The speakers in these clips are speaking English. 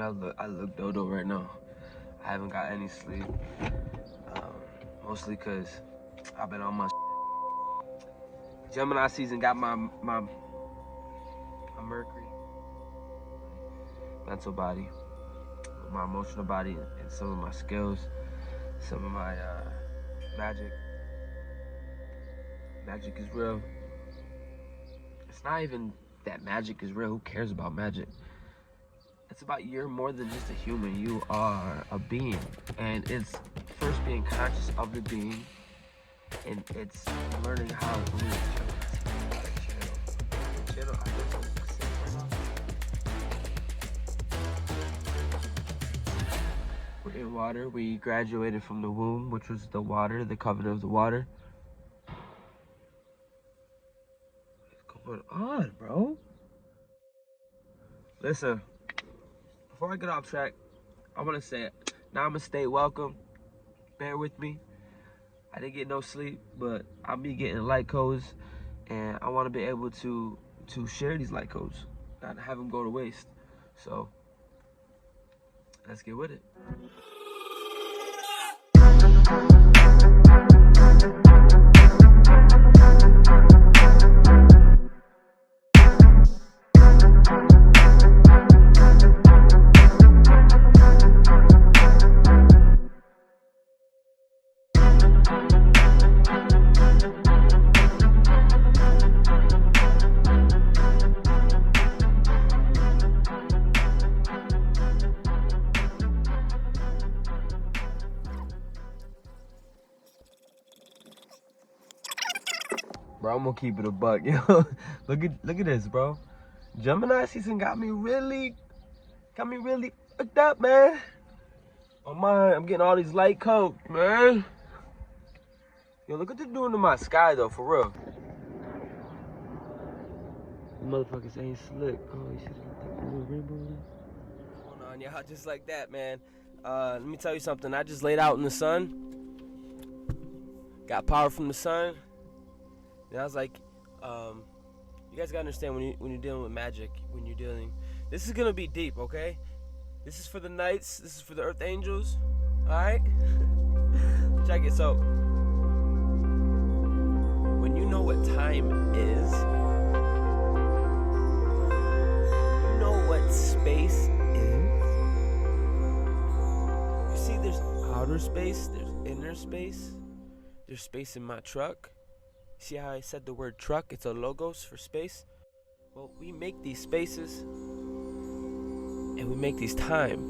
me I look dodo right now. I haven't got any sleep. Mostly because I've been on my Gemini season got my Mercury, mental body, my emotional body, and some of my skills, some of my magic. Magic is real. It's not even that magic is real. Who cares about magic? It's about you're more than just a human. You are a being. And it's first being conscious of the being. And it's learning how to chill. We're in water. We graduated from the womb, which was the water, the covenant of the water. What's going on, bro? Listen, before I get off track, I want to say it. Namaste, welcome. Bear with me. I didn't get no sleep, but I'll be getting light codes, and I want to be able to share these light codes, not have them go to waste. So, let's get with it. Bro, I'm gonna keep it a buck, yo. Look at this, bro. Gemini season got me really fucked up, man. Oh my, I'm getting all these light codes, man. Yo, look what they're doing to my sky, though, for real. The motherfuckers ain't slick. Oh, you see the little rainbow there? What's going on, y'all? Just like that, man. Let me tell you something. I just laid out in the sun. Got power from the sun. And I was like, you guys gotta understand when you're dealing with magic, this is gonna be deep, okay? This is for the knights, this is for the earth angels, alright? Check it. So, when you know what time is, you know what space is. You see, there's outer space, there's inner space, there's space in my truck. See how I said the word truck? It's a logos for space. Well, we make these spaces and we make these time.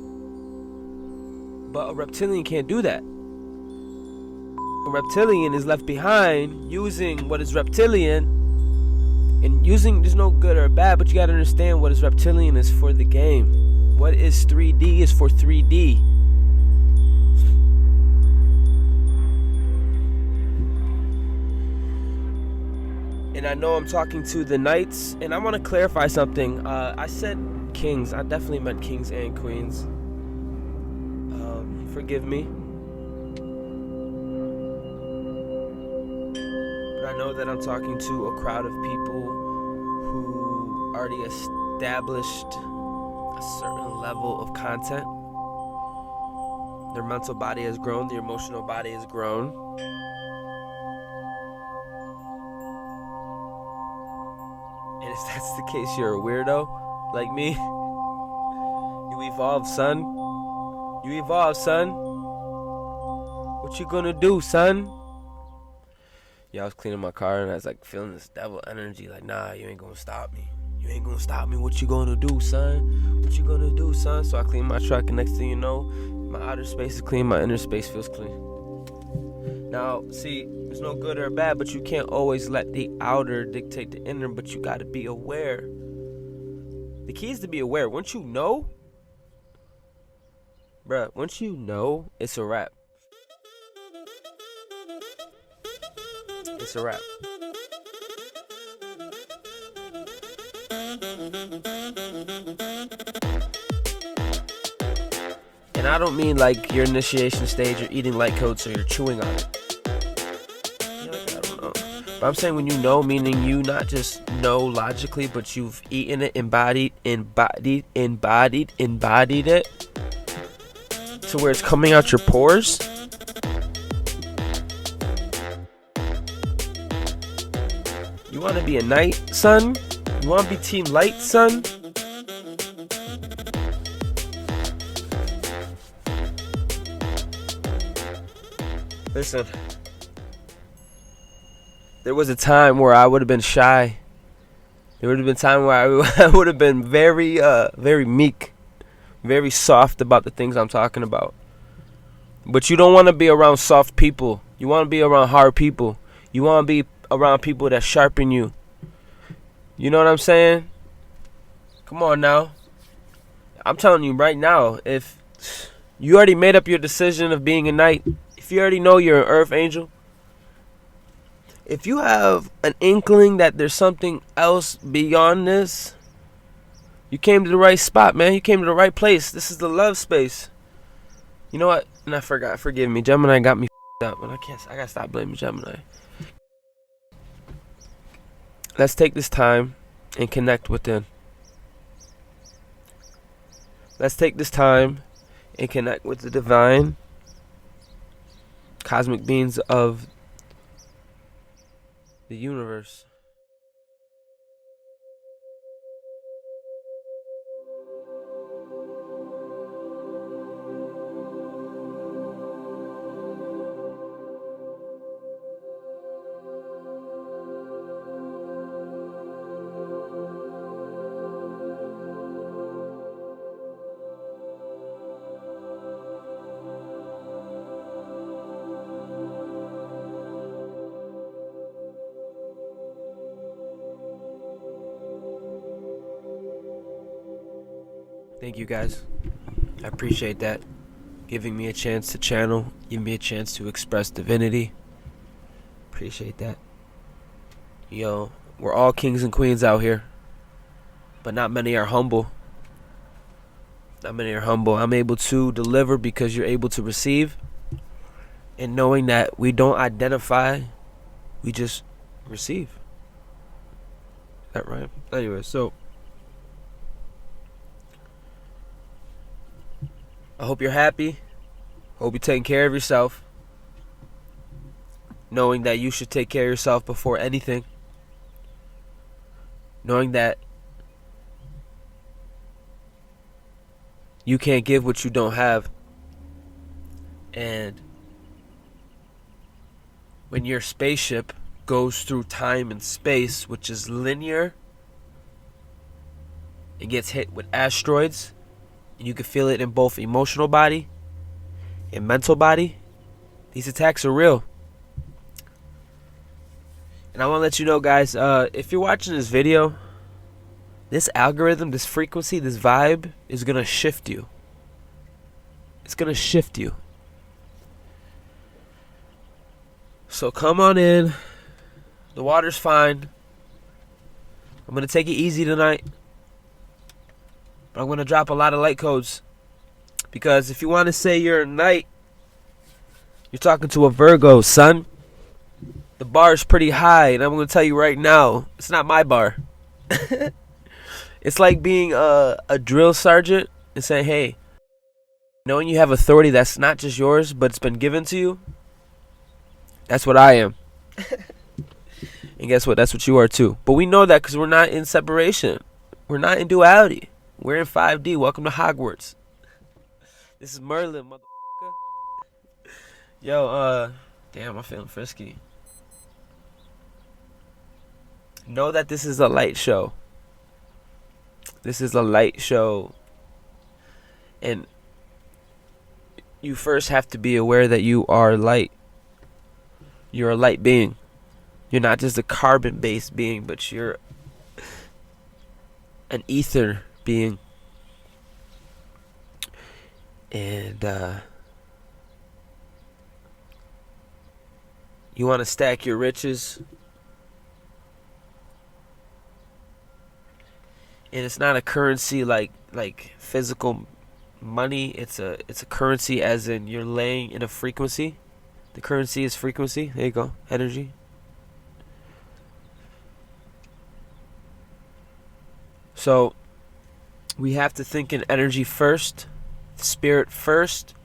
But a reptilian can't do that. A reptilian is left behind using what is reptilian, and using, there's no good or bad, but you gotta understand what is reptilian is for the game. What is 3D is for 3D. And I know I'm talking to the knights, and I want to clarify something. I said kings. I definitely meant kings and queens. Forgive me. But I know that I'm talking to a crowd of people who already established a certain level of content. Their mental body has grown. Their emotional body has grown. And if that's the case, you're a weirdo, like me. You evolved, son. You evolved, son. What you gonna do, son? Yeah, I was cleaning my car and I was like feeling this devil energy. Like, nah, you ain't gonna stop me. You ain't gonna stop me. What you gonna do, son? What you gonna do, son? So I clean my truck, and next thing you know, my outer space is clean, my inner space feels clean. Now, see, there's no good or bad, but you can't always let the outer dictate the inner, but you gotta be aware. The key is to be aware. Once you know, bruh, once you know, it's a wrap. It's a wrap. And I don't mean like your initiation stage, you're eating light codes or you're chewing on it. I don't know. But I'm saying when you know, meaning you not just know logically, but you've eaten it, embodied it to where it's coming out your pores. You want to be a knight, son? You want to be team light, son? Listen, there was a time where I would have been shy. There would have been a time where I would have been very meek, very soft about the things I'm talking about. But you don't want to be around soft people. You want to be around hard people. You want to be around people that sharpen you. You know what I'm saying? Come on now. I'm telling you right now, if you already made up your decision of being a knight, if you already know you're an earth angel, if you have an inkling that there's something else beyond this, you came to the right spot, man. You came to the right place. This is the love space. You know what? And I forgot. Forgive me. Gemini got me up, but I gotta stop blaming Gemini. Let's take this time and connect within. Let's take this time and connect with the divine cosmic beings of the universe. Thank you guys. I appreciate that. Giving me a chance to channel, giving me a chance to express divinity. Appreciate that. Yo, we're all kings and queens out here, but not many are humble. Not many are humble. I'm able to deliver because you're able to receive. And knowing that we don't identify, we just receive. Is that right? Anyway, so I hope you're happy. Hope you're taking care of yourself. Knowing that you should take care of yourself before anything. Knowing that you can't give what you don't have. And when your spaceship goes through time and space, which is linear, it gets hit with asteroids. And you can feel it in both emotional body and mental body. These attacks are real. And I want to let you know, guys, if you're watching this video, this algorithm, this frequency, this vibe is going to shift you. It's going to shift you. So come on in. The water's fine. I'm going to take it easy tonight. But I'm going to drop a lot of light codes. Because if you want to say you're a knight, you're talking to a Virgo, son. The bar is pretty high. And I'm going to tell you right now, it's not my bar. It's like being a drill sergeant and saying, hey, knowing you have authority that's not just yours, but it's been given to you. That's what I am. And guess what? That's what you are too. But we know that because we're not in separation. We're not in duality. We're in 5D. Welcome to Hogwarts. This is Merlin, motherfucker. Yo, damn, I'm feeling frisky. Know that this is a light show. This is a light show. And you first have to be aware that you are light. You're a light being. You're not just a carbon-based being, but you're an ether being. And you want to stack your riches. And it's not a currency like physical money. It's a currency as in you're laying in a frequency. The currency is frequency. There you go. Energy. So we have to think in energy first, spirit first.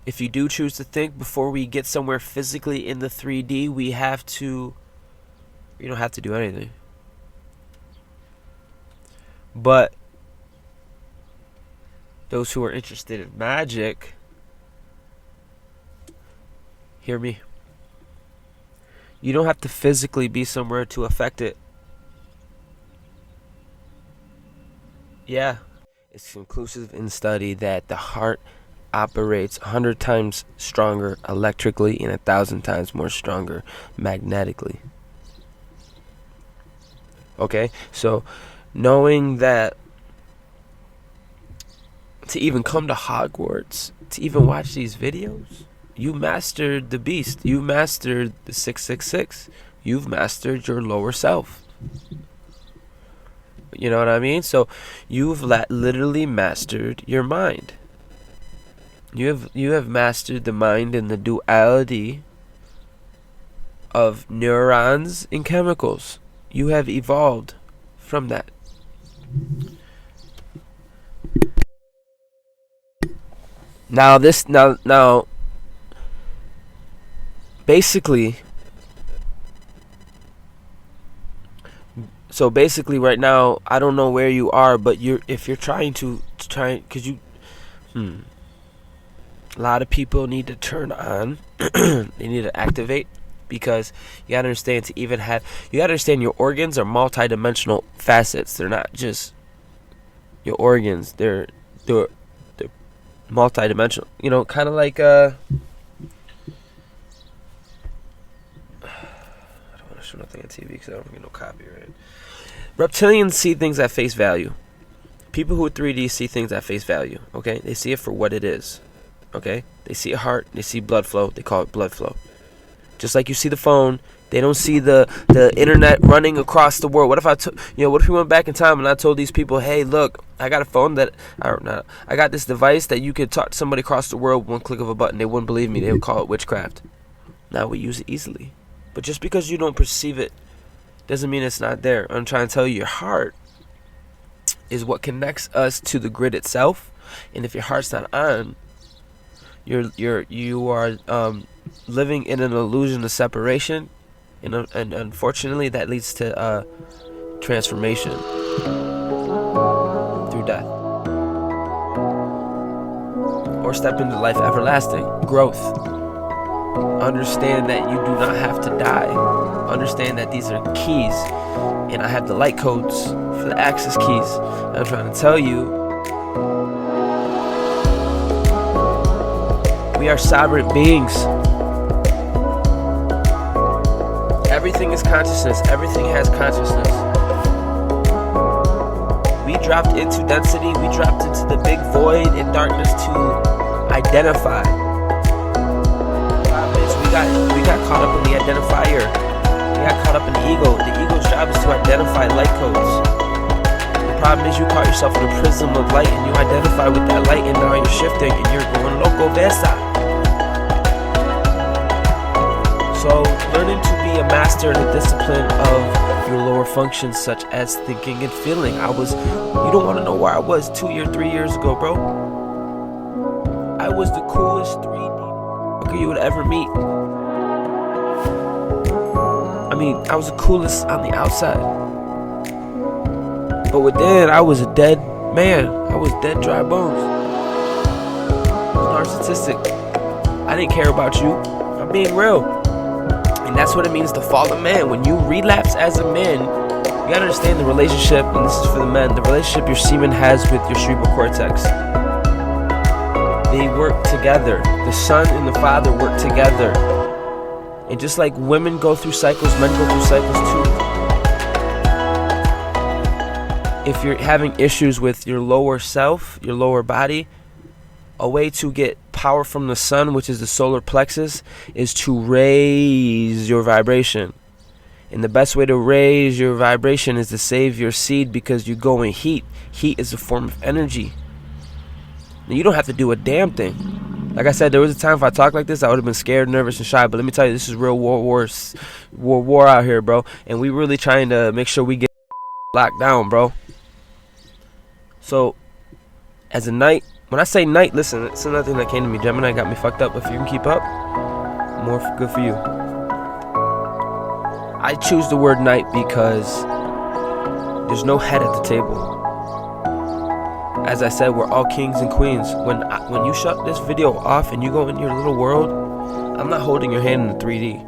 If you do choose to think before we get somewhere physically in the 3D, we don't have to do anything. But those who are interested in magic, hear me. You don't have to physically be somewhere to affect it. Yeah. It's conclusive in study that the heart operates 100 times stronger electrically and 1,000 times more stronger magnetically. Okay? So, knowing that to even come to Hogwarts, to even watch these videos, you mastered the beast. You mastered the 666. You've mastered your lower self. You know what I mean? So you've literally mastered your mind. You have mastered the mind and the duality of neurons and chemicals. You have evolved from that. Now basically right now, I don't know where you are, but if you're trying to because a lot of people need to turn on, they need to activate, because you gotta understand your organs are multi-dimensional facets. They're not just your organs. They're multi-dimensional. You know, kind of like I don't want to show nothing on TV because I don't get no copyright. Reptilians see things at face value. People who are 3D see things at face value. Okay, they see it for what it is. Okay, they see a heart, they see blood flow, they call it blood flow. Just like you see the phone, they don't see the internet running across the world. What if what if we went back in time and I told these people, hey, look, I got a phone I got this device that you could talk to somebody across the world with one click of a button. They wouldn't believe me. They would call it witchcraft. Now we use it easily. But just because you don't perceive it doesn't mean it's not there. I'm trying to tell you, your heart is what connects us to the grid itself. And if your heart's not on, you are living in an illusion of separation, and unfortunately that leads to transformation through death, or step into life everlasting, growth. Understand that you do not have to die. Understand that these are keys, and I have the light codes for the access keys. I'm trying to tell you, we are sovereign beings. Everything is consciousness. Everything has consciousness. We dropped into density. We dropped into the big void and darkness to identify. We got caught up in the identifier. We got caught up in the ego. The ego's job is to identify light codes. The problem is you caught yourself in a prism of light, and you identify with that light, and now you're shifting and you're going loco versa. So learning to be a master in the discipline of your lower functions, such as thinking and feeling. You don't want to know where I was 2 years, 3 years ago, bro. I was the coolest 3D you would ever meet. I mean, I was the coolest on the outside, but within, I was a dead man. I was dead, dry bones. I was narcissistic. I didn't care about you. I'm being real. And that's what it means to fall a man. When you relapse as a man, you gotta understand the relationship, and this is for the men, the relationship your semen has with your cerebral cortex. They work together. The son and the father work together. And just like women go through cycles, men go through cycles too. If you're having issues with your lower self, your lower body, a way to get power from the sun, which is the solar plexus, is to raise your vibration. And the best way to raise your vibration is to save your seed, because you go in heat. Heat is a form of energy. Now, you don't have to do a damn thing. Like I said, there was a time if I talked like this, I would have been scared, nervous, and shy. But let me tell you, this is real war out here, bro. And we really trying to make sure we get locked down, bro. So, as a knight, when I say knight, listen, it's another thing that came to me. Gemini got me fucked up. If you can keep up, more good for you. I choose the word knight because there's no head at the table. As I said, we're all kings and queens. When you shut this video off and you go in your little world, I'm not holding your hand in 3D.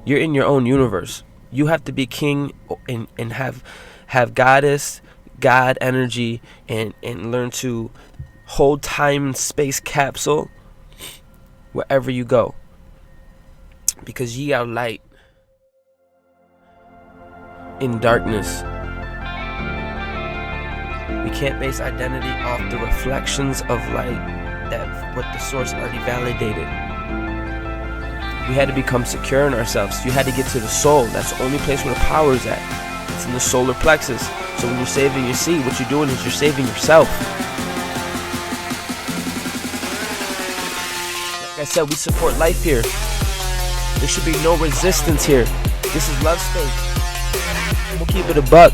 You're in your own universe. You have to be king and have goddess, God energy, and learn to hold time and space capsule wherever you go. Because ye are light in darkness. We can't base identity off the reflections of light that what the source already validated. We had to become secure in ourselves. You had to get to the soul. That's the only place where the power is at. It's in the solar plexus. So when you're saving your seed, what you're doing is you're saving yourself. Like I said, we support life here. There should be no resistance here. This is love space. We'll keep it a buck.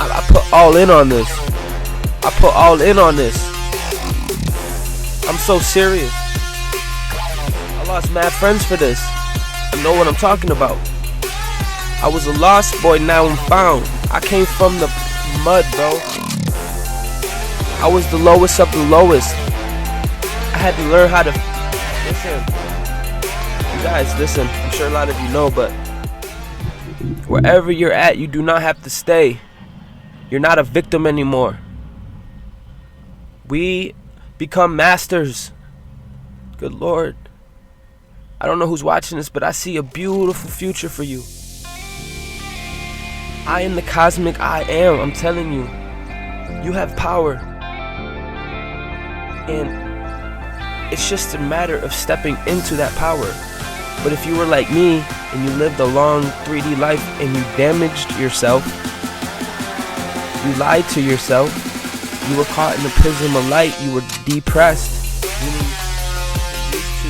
I put all in on this. I put all in on this. I'm so serious. I lost mad friends for this. I know what I'm talking about. I was a lost boy, now I'm found. I came from the mud, bro. I was the lowest of the lowest. I had to learn how to listen. You guys, listen. I'm sure a lot of you know, but wherever you're at, you do not have to stay. You're not a victim anymore. We become masters. Good Lord. I don't know who's watching this, but I see a beautiful future for you. I am the cosmic I am. I'm telling you. You have power. And it's just a matter of stepping into that power. But if you were like me and you lived a long 3D life and you damaged yourself, you lied to yourself, you were caught in the prism of light, you were depressed, meaning used to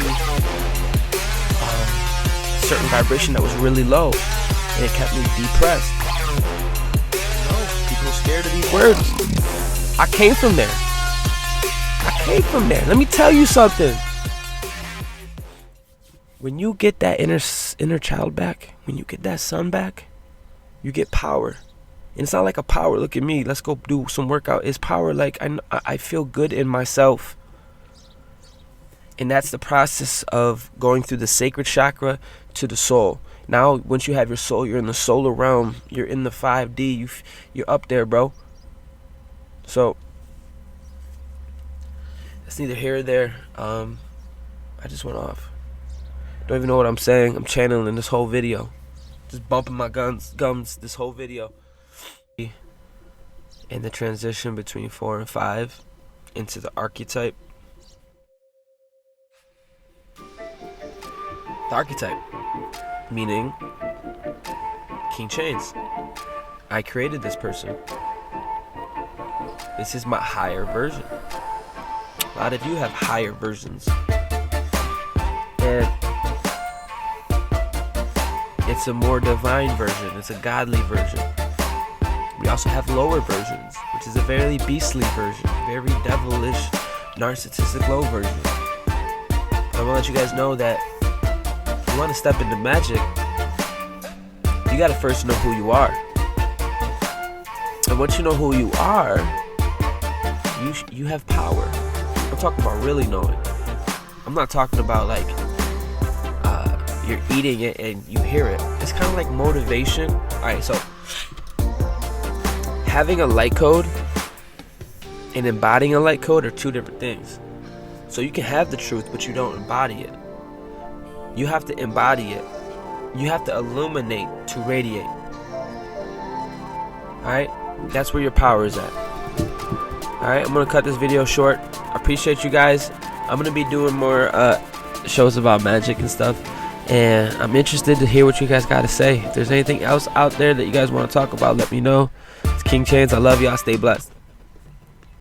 a certain vibration that was really low, and it kept me depressed. People are scared of these words. I came from there. Let me tell you something. When you get that inner child back, when you get that son back, you get power. And it's not like a power, look at me, let's go do some workout. It's power like I feel good in myself. And that's the process of going through the sacred chakra to the soul. Now, once you have your soul, you're in the solar realm. You're in the 5D. You're up there, bro. So, that's neither here or there. I just went off. Don't even know what I'm saying. I'm channeling this whole video. Just bumping my gums this whole video. In the transition between 4 and 5 into the archetype. The archetype, meaning King Chains. I created this person. This is my higher version. A lot of you have higher versions. And it's a more divine version. It's a godly version. We also have lower versions, which is a very beastly version, very devilish, narcissistic low version. I want to let you guys know that if you want to step into magic, you got to first know who you are. And once you know who you are, you have power. I'm talking about really knowing. I'm not talking about like you're eating it and you hear it. It's kind of like motivation. Alright, so having a light code and embodying a light code are two different things. So you can have the truth, but you don't embody it. You have to embody it. You have to illuminate to radiate. Alright? That's where your power is at. Alright, I'm going to cut this video short. I appreciate you guys. I'm going to be doing more shows about magic and stuff. And I'm interested to hear what you guys got to say. If there's anything else out there that you guys want to talk about, let me know. It's King Chains. I love y'all. Stay blessed.